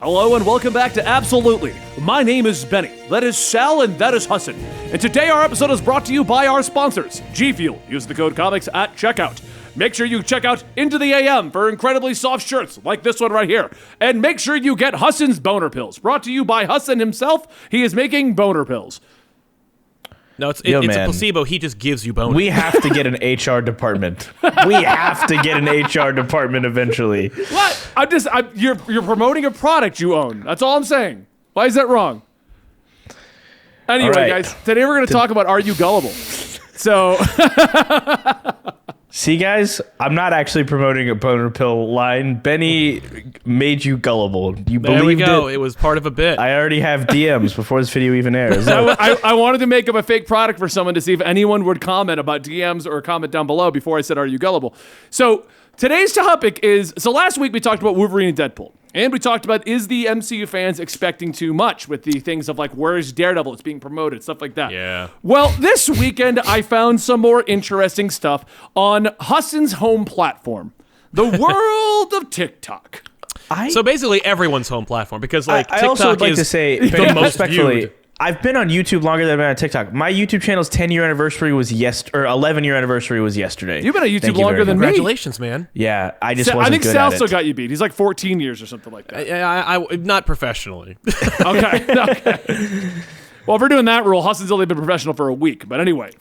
Hello and welcome back to Absolutely. My name is Benny, that is Sal, and that is Hassan. And today our episode is brought to you by our sponsors, G Fuel. Use the code COMICS at checkout. Make sure you check out Into the AM for incredibly soft shirts like this one right here. And make sure you get Hassan's Boner Pills, brought to you by Hassan himself. He is making boner pills. No, it's a placebo. He just gives you bonus. We have to get an HR department. We have to get an HR department eventually. What? You're promoting a product you own. That's all I'm saying. Why is that wrong? Anyway, right. guys, today we're going to talk about Are You Gullible? So... See, guys, I'm not actually promoting a boner pill line. Benny made you gullible. You there we believed go. it. It was part of a bit. I already have DMs before this video even airs. I wanted to make up a fake product for someone to see if anyone would comment about DMs or comment down below before I said, Are you gullible? So today's topic is, last week we talked about Wolverine and Deadpool. And we talked about, is the MCU fans expecting too much with the things of like, where's Daredevil? It's being promoted, stuff like that. Yeah. Well, this weekend I found some more interesting stuff on Hassan's home platform, the world of TikTok. So basically everyone's home platform because like I TikTok also would like is to say, the Benny, most respectfully, viewed. I've been on YouTube longer than I've been on TikTok. My YouTube channel's 10-year anniversary was 11-year anniversary was yesterday. You've been on YouTube Thank you longer very than much. me. Congratulations, man. Yeah, I just I wasn't think good Sal at still it. got you beat. He's like 14 years or something like that. I not professionally. Okay. Well, if we're doing that rule, Hassan's only been professional for a week. But anyway.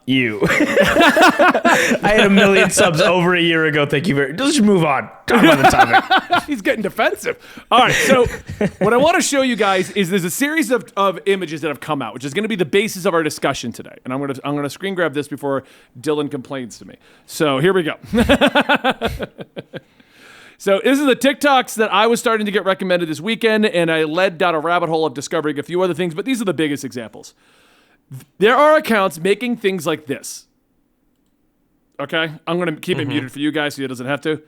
You. I had 1 million subs over a year ago. Thank you very much. Let's just move on. Talk about the topic. He's getting defensive. All right, so what I want to show you guys is there's a series of images that have come out, which is going to be the basis of our discussion today. And I'm going to screen grab this before Dylan complains to me. So here we go. So this is the TikToks that I was starting to get recommended this weekend, and I led down a rabbit hole of discovering a few other things, but these are the biggest examples. There are accounts making things like this. Okay? I'm going to keep it muted for you guys so it doesn't have to.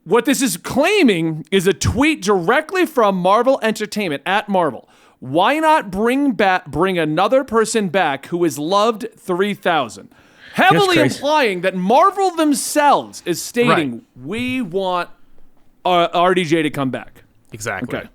What this is claiming is a tweet directly from Marvel Entertainment, at Marvel. Why not bring another person back who is loved 3,000? Heavily implying that Marvel themselves is stating, we want RDJ to come back. Exactly. Okay.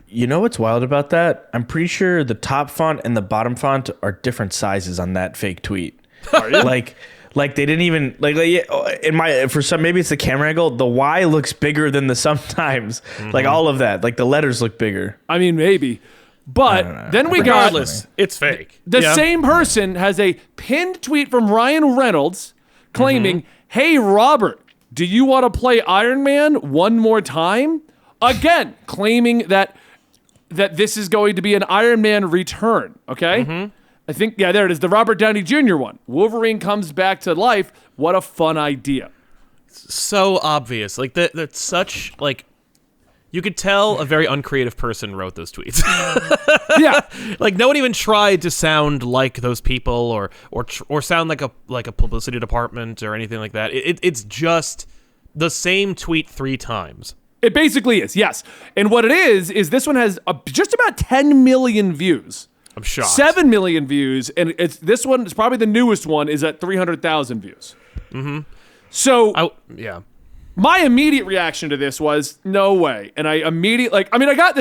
You know what's wild about that? I'm pretty sure the top font and the bottom font are different sizes on that fake tweet. Are you? Like they didn't even maybe it's the camera angle. The Y looks bigger than the sometimes. Like all of that. Like the letters look bigger. I mean, maybe. But then we Regardless, it's fake. the same person has a pinned tweet from Ryan Reynolds claiming, hey, Robert, do you want to play Iron Man one more time? Again, claiming that this is going to be an Iron Man return, okay? I think, there it is, the Robert Downey Jr. one. Wolverine comes back to life. What a fun idea. So obvious. Like that's such like you could tell a very uncreative person wrote those tweets. Yeah. Like no one even tried to sound like those people or sound like a publicity department or anything like that. It's just the same tweet 3 times. It basically is, yes. And what it is this one has just about 10 million views. I'm shocked. 7 million views, and this one is probably the newest one, is at 300,000 views. So, my immediate reaction to this was, no way. And I immediately, I got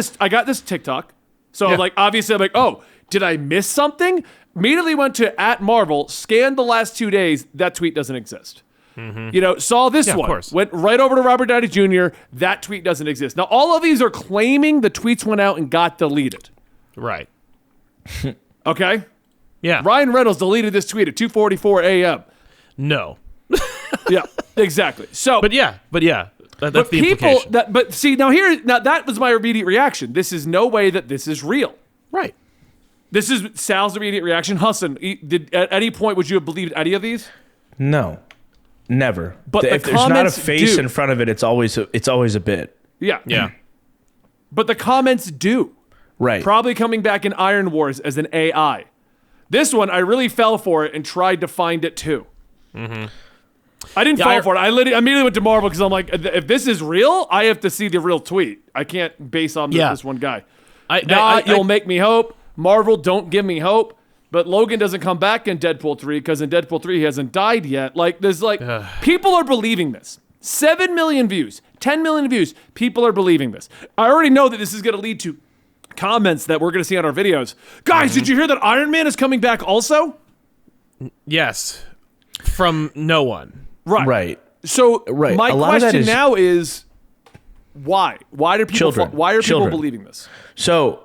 this TikTok. So, obviously, I'm like, oh, did I miss something? Immediately went to @Marvel, scanned the last 2 days. That tweet doesn't exist. Saw this one. Of course. Went right over to Robert Downey Jr. That tweet doesn't exist. Now, all of these are claiming the tweets went out and got deleted. Right. Okay? Yeah. Ryan Reynolds deleted this tweet at 2:44 a.m. No. Yeah, exactly. So, But yeah. That's the implication. Now that was my immediate reaction. This is no way that this is real. Right. This is Sal's immediate reaction. Hassan, at any point would you have believed any of these? No. Never. But if the there's not a comments face do. in front of it, it's always a bit. Yeah. Yeah. But the comments do. Right. Probably coming back in Iron Wars as an AI. This one, I really fell for it and tried to find it too. I didn't fall for it. I immediately went to Marvel because I'm like, if this is real, I have to see the real tweet. I can't base on this one guy. You'll make me hope. Marvel, don't give me hope. But Logan doesn't come back in Deadpool 3 because in Deadpool 3 he hasn't died yet. People are believing this. 7 million views, 10 million views. People are believing this. I already know that this is going to lead to comments that we're going to see on our videos. Guys, did you hear that Iron Man is coming back also? Yes. From no one. Right. So my question now is why? Why are people believing this? So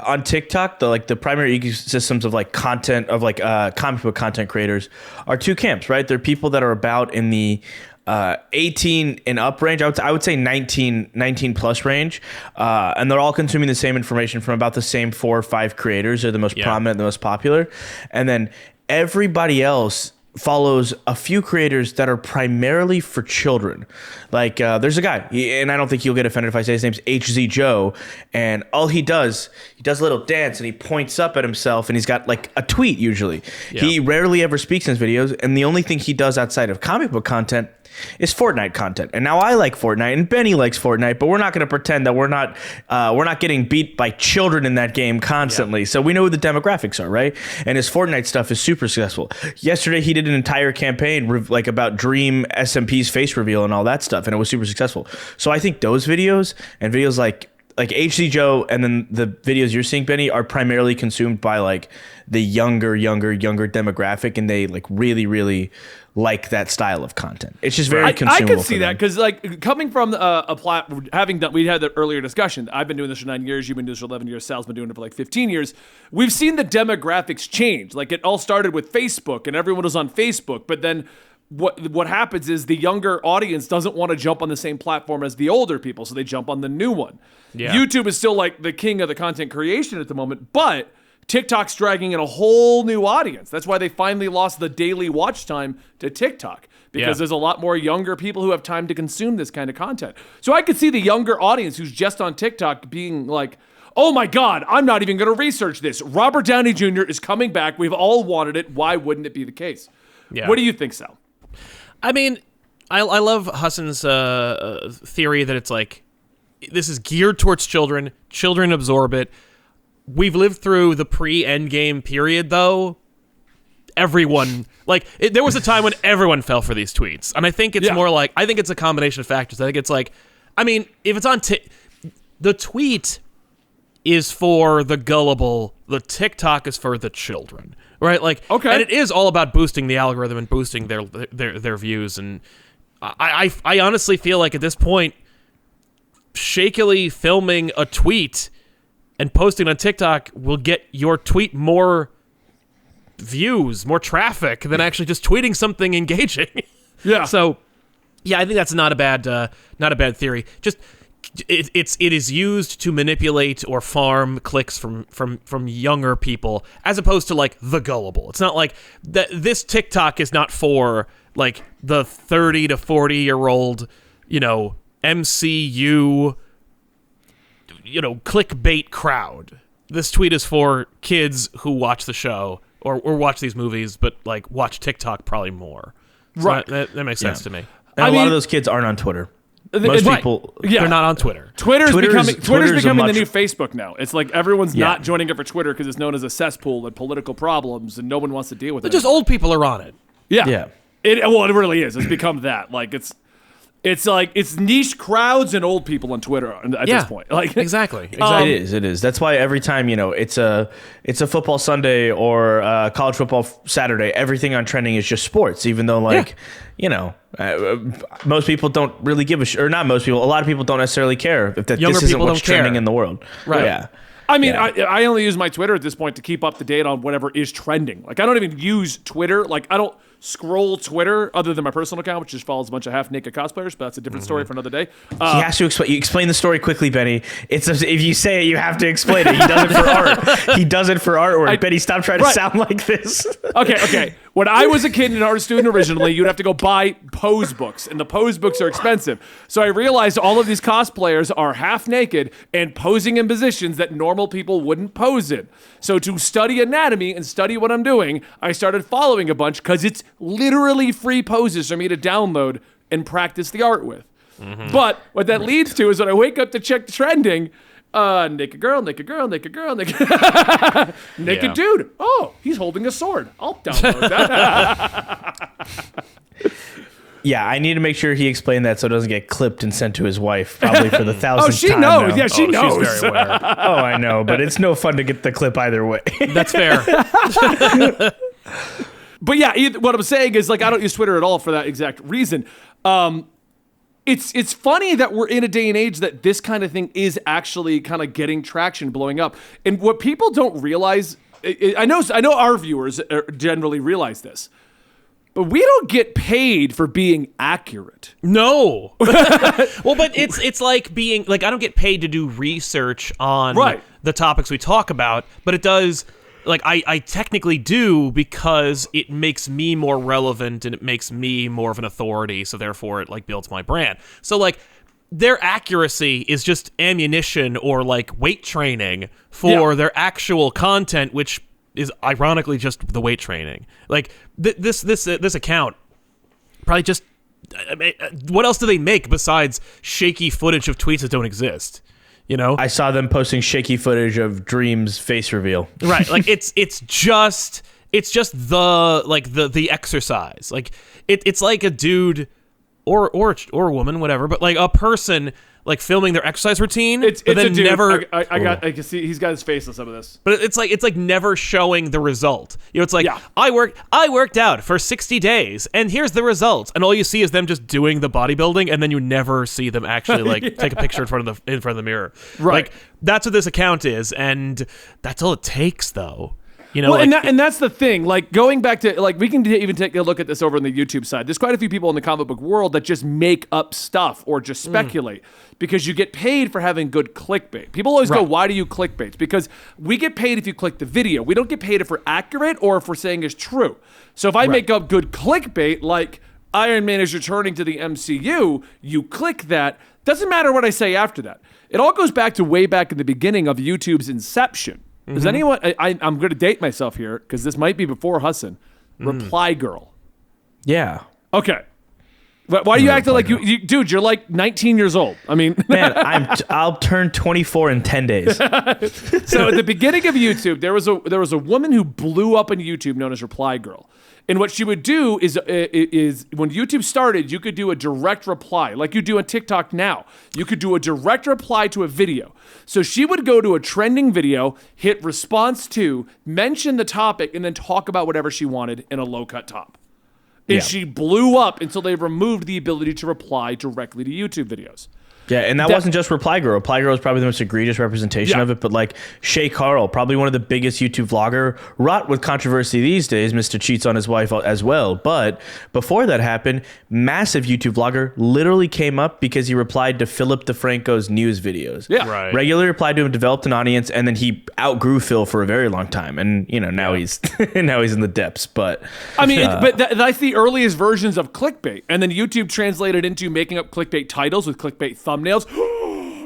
on TikTok, the primary ecosystems of like content of like comic book content creators are two camps, right? There are people that are about in the 18 and up range. I would say 19 plus range, and they're all consuming the same information from about the same 4 or 5 creators. They're the most prominent, the most popular, and then everybody else follows a few creators that are primarily for children. Like there's a guy, and I don't think he'll get offended if I say his name's HZ Joe, and all he does a little dance and he points up at himself, and he's got like a tweet usually. He rarely ever speaks in his videos, and the only thing he does outside of comic book content is Fortnite content. And now I like Fortnite, and Benny likes Fortnite, but we're not going to pretend that we're not getting beat by children in that game constantly. So we know who the demographics are, right? And his Fortnite stuff is super successful. Yesterday he did an entire campaign like about Dream SMP's face reveal and all that stuff, and it was super successful. So I think those videos and videos like HC Joe, and then the videos you're seeing, Benny, are primarily consumed by like the younger demographic, and they like really like that style of content. It's just very consumable. I could see that because like coming from we had the earlier discussion. I've been doing this for 9 years. You've been doing this for 11 years. Sal's been doing it for like 15 years. We've seen the demographics change. Like it all started with Facebook, and everyone was on Facebook, but then what happens is the younger audience doesn't want to jump on the same platform as the older people, so they jump on the new one. Yeah. YouTube is still like the king of the content creation at the moment, but TikTok's dragging in a whole new audience. That's why they finally lost the daily watch time to TikTok, because there's a lot more younger people who have time to consume this kind of content. So I could see the younger audience who's just on TikTok being like, oh my God, I'm not even going to research this. Robert Downey Jr. is coming back. We've all wanted it. Why wouldn't it be the case? Yeah. What do you think, Sal? I mean, I love Hassan's theory that it's like, this is geared towards children. Children absorb it. We've lived through the pre-Endgame period, though. Everyone, there was a time when everyone fell for these tweets. And I think it's more like, I think it's a combination of factors. I think it's like, I mean, if it's on the tweet is for the gullible, the TikTok is for the children, right? Like, okay. And it is all about boosting the algorithm and boosting their views. And I honestly feel like at this point, shakily filming a tweet and posting on TikTok will get your tweet more views, more traffic than actually just tweeting something engaging. Yeah. So, yeah, I think that's not a bad theory. Just it is used to manipulate or farm clicks from younger people, as opposed to like the gullible. It's not like that. This TikTok is not for like the 30 to 40-year-old, MCU, clickbait crowd. This tweet is for kids who watch the show or watch these movies, but like watch TikTok probably more. So right. That makes sense to me. And a lot of those kids aren't on Twitter. Most people, they're not on Twitter. Twitter's becoming the new Facebook now. It's like everyone's not joining it for Twitter because it's known as a cesspool and political problems, and no one wants to deal with it. Just old people are on it. Yeah. It really is. It's become that. Like it's niche crowds and old people on Twitter at this point. Like exactly. It is. That's why every time it's a football Sunday or college football Saturday, everything on trending is just sports. Even though most people don't really give a or not most people. A lot of people don't necessarily care if this isn't what's trending in the world. Right. Yeah. I mean, I only use my Twitter at this point to keep up to date on whatever is trending. Like, I don't even use Twitter. Like, I don't scroll Twitter other than my personal account, which just follows a bunch of half-naked cosplayers, but that's a different story for another day. He has to explain the story quickly, Benny. If you say it, you have to explain it. He does it for art. He does it for artwork. Benny, stop trying to sound like this. Okay. When I was a kid and an art student originally, you'd have to go buy pose books, and the pose books are expensive. So I realized all of these cosplayers are half naked and posing in positions that normal people wouldn't pose in. So to study anatomy and study what I'm doing, I started following a bunch because it's literally free poses for me to download and practice the art with. Mm-hmm. But what that leads to is when I wake up to check the trending, naked girl, naked girl, naked girl, naked naked dude. Oh, he's holding a sword. I'll download that. Yeah, I need to make sure he explained that so it doesn't get clipped and sent to his wife, probably for the thousandth Oh, she time knows. now. Yeah, she knows. She's very aware. Oh, I know, but it's no fun to get the clip either way. That's fair. But yeah, what I'm saying is, like, I don't use Twitter at all for that exact reason. It's funny that we're in a day and age that this kind of thing is actually kind of getting traction, blowing up. And what people don't realize, I know our viewers generally realize this, but we don't get paid for being accurate. No. Well, but it's like being like I don't get paid to do research on the topics we talk about, but it does. Like, I technically do because it makes me more relevant and it makes me more of an authority, so therefore it, like, builds my brand. So, like, their accuracy is just ammunition or, like, weight training for their actual content, which is ironically just the weight training. Like, this account probably just... I mean, what else do they make besides shaky footage of tweets that don't exist? You know, I saw them posting shaky footage of Dream's face reveal. Right, like it's just the exercise. Like it's like a dude or a woman, whatever, but like a person like filming their exercise routine. It's a dude. Never. I can see he's got his face on some of this. But it's like never showing the result. You know, it's like I worked out for 60 days, and here's the results. And all you see is them just doing the bodybuilding, and then you never see them actually like take a picture in front of the mirror. Right. Like that's what this account is, and that's all it takes, though. You know, well, like, and that's the thing. Like, going back to, like, we can even take a look at this over on the YouTube side. There's quite a few people in the comic book world that just make up stuff or just speculate because you get paid for having good clickbait. People always go, why do you clickbait? It's because we get paid if you click the video. We don't get paid if we're accurate or if we're saying is true. So if I make up good clickbait, like Iron Man is returning to the MCU, you click that. Doesn't matter what I say after that. It all goes back to way back in the beginning of YouTube's inception. Does anyone? I'm going to date myself here because this might be before Hassan. Reply Girl. Yeah. Okay. Why are you acting like you, dude? You're like 19 years old. I mean, man, I'll turn 24 in 10 days. So at the beginning of YouTube, there was a woman who blew up on YouTube known as Reply Girl. And what she would do is when YouTube started, you could do a direct reply, like you do on TikTok now. You could do a direct reply to a video. So she would go to a trending video, hit response to, mention the topic, and then talk about whatever she wanted in a low-cut top. And she blew up until they removed the ability to reply directly to YouTube videos. Yeah, and that wasn't just Reply Girl. Reply Girl is probably the most egregious representation of it, but like Shay Carl, probably one of the biggest YouTube vlogger, wrought with controversy these days. Mr. cheats on his wife as well. But before that happened, massive YouTube vlogger literally came up because he replied to Philip DeFranco's news videos. Yeah. Right. Regularly replied to him, developed an audience, and then he outgrew Phil for a very long time. And you know, now he's now he's in the depths. But I mean, but that's the earliest versions of clickbait. And then YouTube translated into making up clickbait titles with clickbait thumbnails.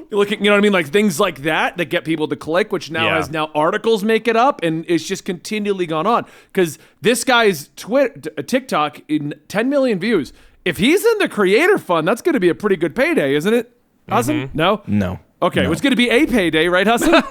Look at, you know what I mean? Like things like that get people to click, which now has articles make it up, and it's just continually gone on. Because this guy's TikTok in 10 million views. If he's in the creator fund, that's going to be a pretty good payday, isn't it, Hassan? No? No. Okay, no. It's going to be a payday, right, Hassan?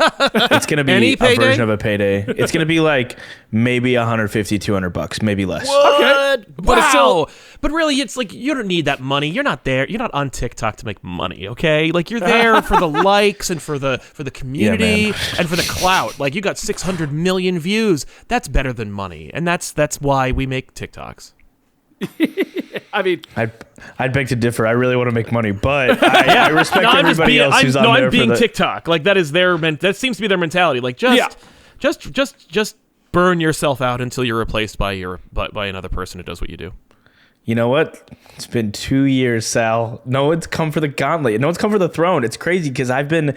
It's going to be Any a payday? version of a payday. It's going to be like maybe $150, $200, maybe less. Okay. But it's still, but really, it's like you don't need that money. You're not there. You're not on TikTok to make money, okay? Like you're there for the likes and for the community and for the clout. Like you got 600 million views. That's better than money, and that's why we make TikToks. I mean, I'd beg to differ. I really want to make money, but I respect everybody else who's on there. I'm being TikTok. Like that is that seems to be their mentality. Like just burn yourself out until you're replaced by another person who does what you do. You know what? It's been 2 years, Sal. No one's come for the gauntlet. No one's come for the throne. It's crazy because I've been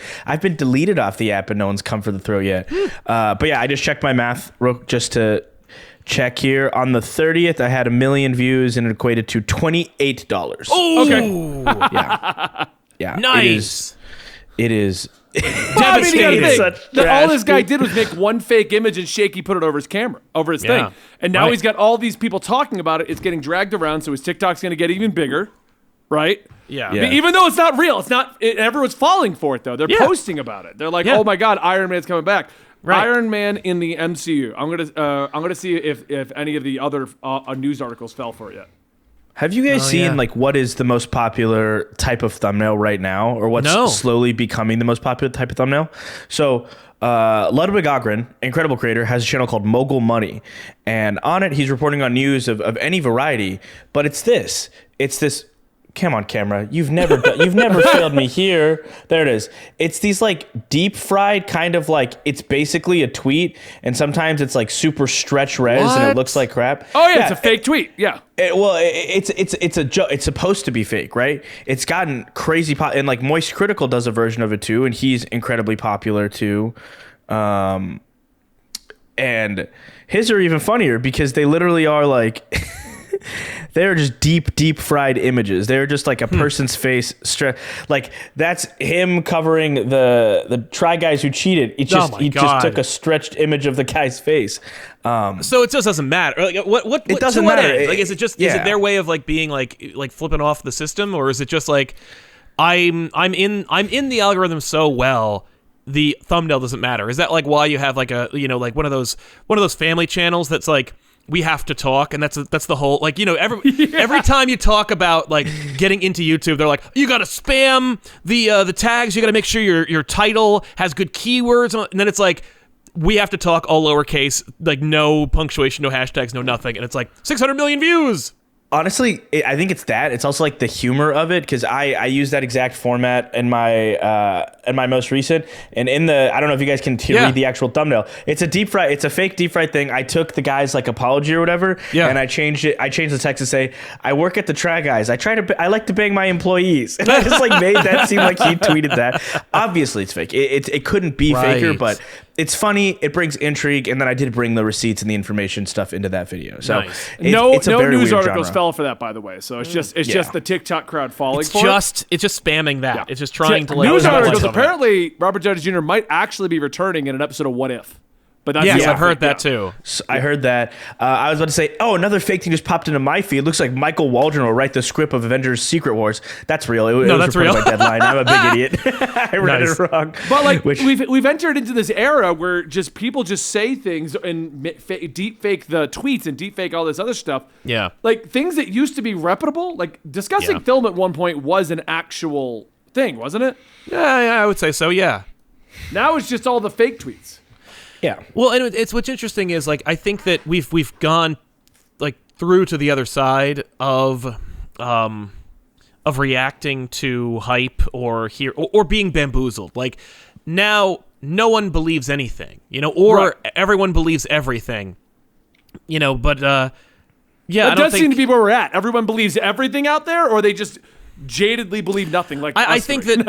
deleted off the app and no one's come for the throw yet. But yeah, I just checked my math just to check here. On the 30th, I had 1 million views and it equated to $28. Oh, okay. Yeah. Nice. It is well, I mean, you gotta think, all this guy did was make one fake image and Shaky put it over his camera, over his thing. And now he's got all these people talking about it. It's getting dragged around, so his TikTok's going to get even bigger, right? Yeah. Even though it's not real. It's not. Everyone's falling for it, though. They're posting about it. They're like, oh, my God, Iron Man's coming back. Right. Iron Man in the MCU. I'm gonna see if any of the other news articles fell for it yet. Have you guys seen yeah. like what is the most popular type of thumbnail right now, or what's No. slowly becoming the most popular type of thumbnail? So Ludwig Ogren, incredible creator, has a channel called Mogul Money, and on it he's reporting on news of any variety. But it's this. Come on, camera. You've never failed me here. There it is. It's these like deep fried kind of like, it's basically a tweet, and sometimes it's like super stretch res and it looks like crap. Oh yeah, it's a fake tweet. Yeah. It's a joke. It's supposed to be fake, right? It's gotten crazy and like Moist Critical does a version of it too, and he's incredibly popular too. And his are even funnier because they literally are like they're just deep fried images. They're just like a person's face like that's him covering the Try Guys who cheated. He just took a stretched image of the guy's face. So it just doesn't matter. Like what it doesn't to what matter. end? Like is it just is it their way of like being like flipping off the system, or is it just like I'm in the algorithm so well the thumbnail doesn't matter? Is that like why you have like a like one of those family channels that's like we have to talk, and that's the whole like every time you talk about like getting into YouTube, they're like you got to spam the tags, you got to make sure your title has good keywords, and then it's like we have to talk all lowercase, like no punctuation, no hashtags, no nothing, and it's like 600 million views. Honestly, I think it's that. It's also like the humor of it, because I use that exact format in my most recent, and in the I don't know if you guys can read the actual thumbnail. It's a fake deep fried thing. I took the guy's like apology or whatever, and I changed it. I changed the text to say, "I work at the Try Guys. I like to bang my employees," and I just like made that seem like he tweeted that. Obviously, it's fake. It couldn't be faker, but it's funny. It brings intrigue, and then I did bring the receipts and the information stuff into that video. So nice. it's a no very news weird articles genre. fell for that, by the way. So it's just the TikTok crowd falling for it. It's just spamming that. Yeah. It's just trying to like news articles. something. Apparently, Robert Downey Jr. might actually be returning in an episode of What If. But that's I've heard that too. So I heard that. I was about to say, another fake thing just popped into my feed. It looks like Michael Waldron will write the script of Avengers: Secret Wars. That's real. It was that's reported real. by Deadline. I'm a big idiot. I read it wrong. But like we've entered into this era where just people just say things and deep fake the tweets and deep fake all this other stuff. Yeah. Like things that used to be reputable, like discussing film at one point was an actual thing, wasn't it? Yeah, I would say so. Yeah. Now it's just all the fake tweets. Yeah. Well, and it's what's interesting is like I think that we've gone like through to the other side of reacting to hype or being bamboozled. Like now no one believes anything, or everyone believes everything, but That I don't does seem to be where we're at. Everyone believes everything out there, or they just jadedly believe nothing. Like I think that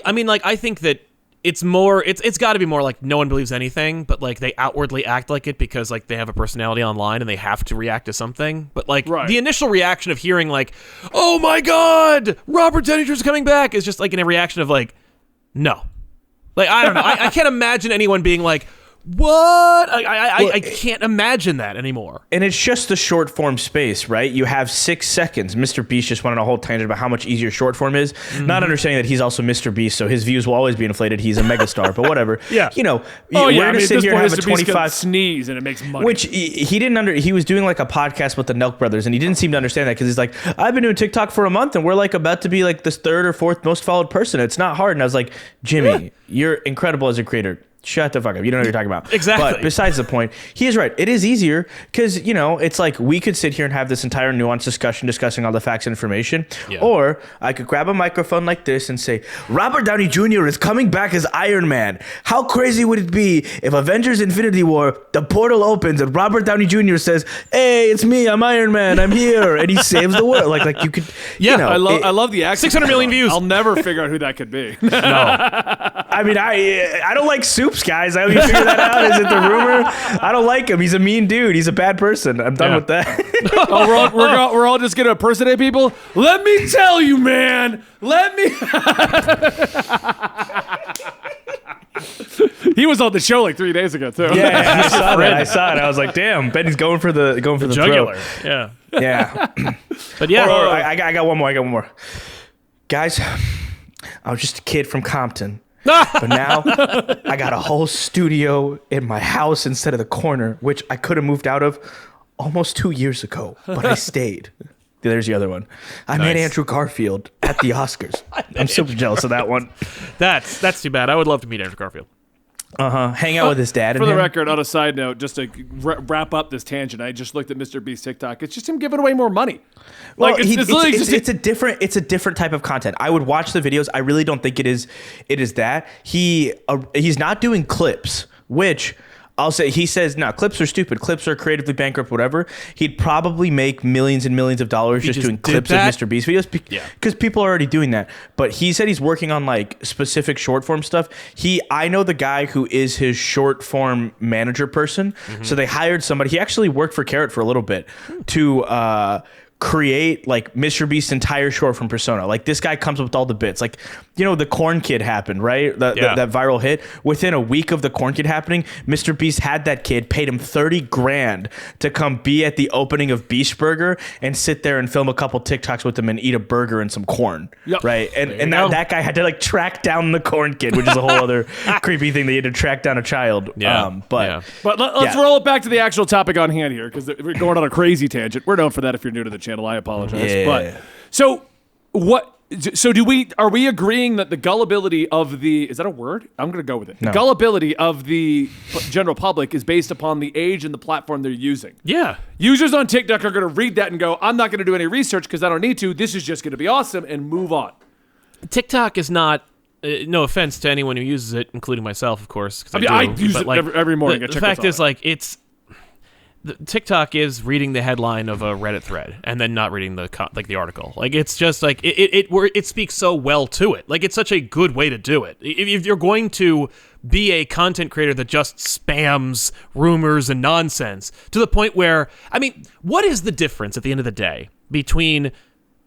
I mean like I think that it's more it's got to be more like no one believes anything, but like they outwardly act like it because like they have a personality online and they have to react to something. But like the initial reaction of hearing like, oh my god, Robert Downey Jr. is coming back is just like in a reaction of like, no, like I don't know, I can't imagine anyone being like, what? I can't imagine that anymore. And it's just the short form space, right? You have 6 seconds. Mr. Beast just went on a whole tangent about how much easier short form is, not understanding that he's also Mr. Beast, so his views will always be inflated. He's a megastar, but whatever. Yeah. We're gonna sit here and have a 25 sneeze and it makes money. Which he didn't he was doing like a podcast with the Nelk brothers, and he didn't seem to understand that because he's like, I've been doing TikTok for a month and we're like about to be like this 3rd or 4th most followed person. It's not hard. And I was like, Jimmy, you're incredible as a creator. Shut the fuck up. You don't know what you're talking about. Exactly. But besides the point, he is right. It is easier because, it's like we could sit here and have this entire nuanced discussion discussing all the facts and information. Yeah. Or I could grab a microphone like this and say, Robert Downey Jr. is coming back as Iron Man. How crazy would it be if Avengers Infinity War, the portal opens and Robert Downey Jr. says, hey, it's me. I'm Iron Man. I'm here. And he saves the world. Like you could, I love the accent. 600 million views. I'll never figure out who that could be. No. I mean, I don't like Soups, guys. I you figure that out. Is it the rumor? I don't like him. He's a mean dude. He's a bad person. I'm done with that. We're all just gonna impersonate people. Let me tell you, man. He was on the show like 3 days ago too. Yeah, I saw it. I was like, damn, Benny's going for the jugular. Throat. Yeah. Yeah. But yeah. I got one more. Guys, I was just a kid from Compton. But now I got a whole studio in my house instead of the corner, which I could have moved out of almost 2 years ago, but I stayed. There's the other one. I met Nice. Andrew Garfield at the Oscars. I'm super jealous of that one. That's too bad. I would love to meet Andrew Garfield. Hang out with his dad. For and the him. record, on a side note, just to wrap up this tangent, I just looked at Mr. Beast's TikTok. It's just him giving away more money. Well, Like it's literally just it's a different type of content. I would watch the videos. I really don't think it is that. He's not doing clips, which I'll say, he says, no, clips are stupid. Clips are creatively bankrupt, whatever. He'd probably make millions and millions of dollars just doing clips of Mr. Beast videos because people are already doing that. But he said he's working on like specific short form stuff. I know the guy who is his short form manager person. So they hired somebody. He actually worked for Carrot for a little bit to create like Mr. Beast's entire short from persona. Like this guy comes up with all the bits. Like, you know, the Corn Kid happened, right? That viral hit. Within a week of the Corn Kid happening, Mr. Beast had that kid, paid him $30,000 to come be at the opening of Beast Burger and sit there and film a couple TikToks with him and eat a burger and some corn. Yep. Right. And that guy had to like track down the Corn Kid, which is a whole other creepy thing. They had to track down a child. But let's roll it back to the actual topic on hand here because we're going on a crazy tangent. We're known for that if you're new to the channel. I apologize. Yeah. But so are we agreeing that the gullibility of is that a word? I'm going to go with it. No. The gullibility of the general public is based upon the age and the platform they're using. Yeah. Users on TikTok are going to read that and go, I'm not going to do any research because I don't need to. This is just going to be awesome and move on. TikTok is not. No offense to anyone who uses it, including myself, of course. I use it every morning. The fact is, like, TikTok is reading the headline of a Reddit thread and then not reading the article. Like it's just like it speaks so well to it. Like it's such a good way to do it. If you're going to be a content creator that just spams rumors and nonsense to the point where, I mean, what is the difference at the end of the day between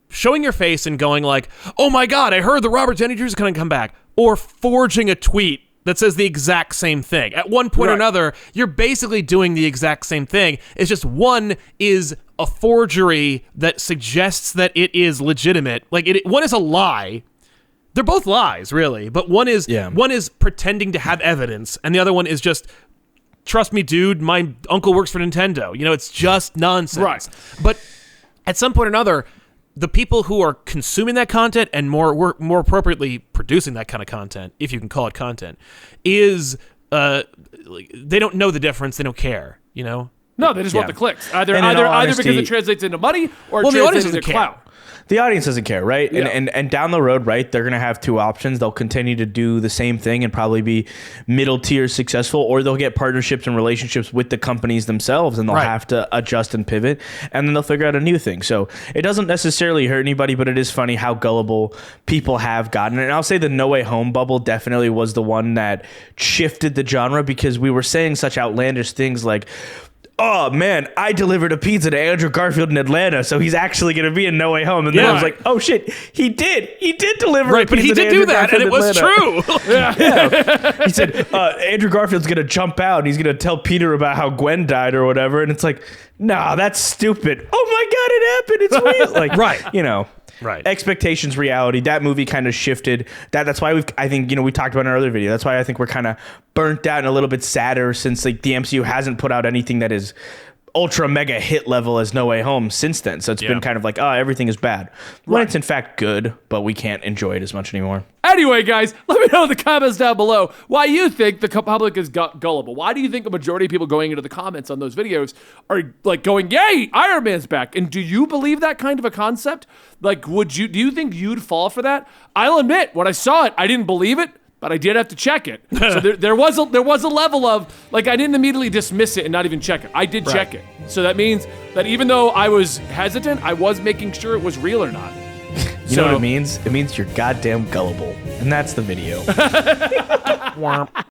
showing your face and going like, oh my God, I heard that Robert Downey Jr. is going to come back, or forging a tweet that says the exact same thing? At one point or another, you're basically doing the exact same thing. It's just one is a forgery that suggests that it is legitimate. Like one is a lie. They're both lies, really. But one is pretending to have evidence, and the other one is just, trust me, dude, my uncle works for Nintendo. You know, it's just nonsense. Right. But at some point or another, the people who are consuming that content and more appropriately producing that kind of content, if you can call it content, is they don't know the difference. They don't care, you know? No, they just want the clicks. Either honesty, because it translates into money or it the audience translates into doesn't clout. the audience doesn't care, right? Yeah. And down the road, right, they're going to have two options. They'll continue to do the same thing and probably be middle tier successful, or they'll get partnerships and relationships with the companies themselves, and they'll have to adjust and pivot, and then they'll figure out a new thing. So it doesn't necessarily hurt anybody, but it is funny how gullible people have gotten. And I'll say the No Way Home bubble definitely was the one that shifted the genre, because we were saying such outlandish things like, oh man, I delivered a pizza to Andrew Garfield in Atlanta, so he's actually going to be in No Way Home. And then I was like, oh shit, he did deliver a pizza but he to did Andrew do that, Garfield and it was Atlanta. true. He said, Andrew Garfield's going to jump out and he's going to tell Peter about how Gwen died or whatever. And it's like, nah, that's stupid. Oh my God, it happened. It's real. Like, Right. You know. Right. Expectations, reality. That movie kind of shifted. That's why I think, we talked about in our other video. That's why I think we're kind of burnt out and a little bit sadder since like the MCU hasn't put out anything that is ultra mega hit level as No Way Home since then. So it's been kind of like, everything is bad. When it's in fact good, but we can't enjoy it as much anymore. Anyway, guys, let me know in the comments down below why you think the public is gullible. Why do you think a majority of people going into the comments on those videos are like going, yay, Iron Man's back? And do you believe that kind of a concept? Like, do you think you'd fall for that? I'll admit, when I saw it, I didn't believe it, but I did have to check it. So there was a level of, like, I didn't immediately dismiss it and not even check it. I did check it. So that means that even though I was hesitant, I was making sure it was real or not. You know what it means? It means you're goddamn gullible. And that's the video.